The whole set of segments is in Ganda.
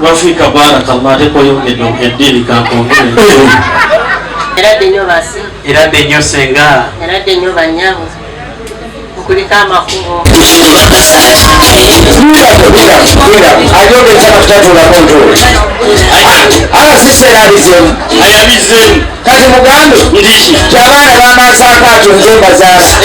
Wafika barakallah teko yongedde okeddiri kankongere. Eradde nnyo basi. Eradde nnyo senga. Eradde nnyo banyabo. Mukulika amakubo. Ayobe kyakutatuula kontrol. RCC yabizemu. Ayabizemu. Kati mugambe. Ndiki. Kyabaana bamansako atyo nzemba zaasi.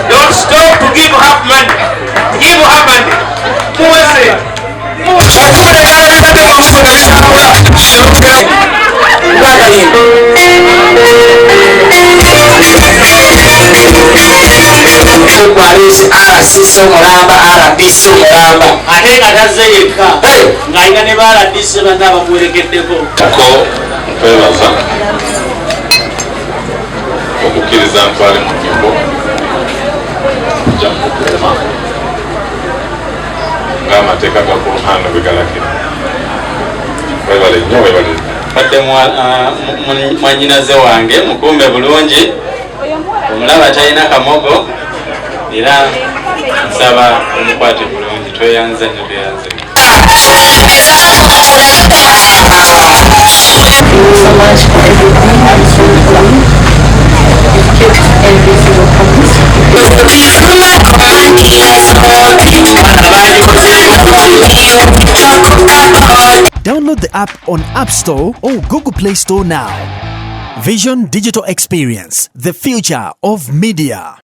Don't stop to give her money. Give her money. RCC omulamba RBC omulamba ate nga tazze yekka ng'alina ne ba RDC banna abamuwerekeddeko. Ko nkwebaza okukkiriza ntwale mu nyimbo jamukulema ng'amateeka ga Qur'an bwe galakira. Webale nnyo webale. Badde mwanyinaze wange mukuume bulungi omulaba talina kamogo era nsaba omukwate bulungi tweyanze nnyo tweyanze. Download the app on App Store or Google Play Store now. Vision Digital Experience, the future of media.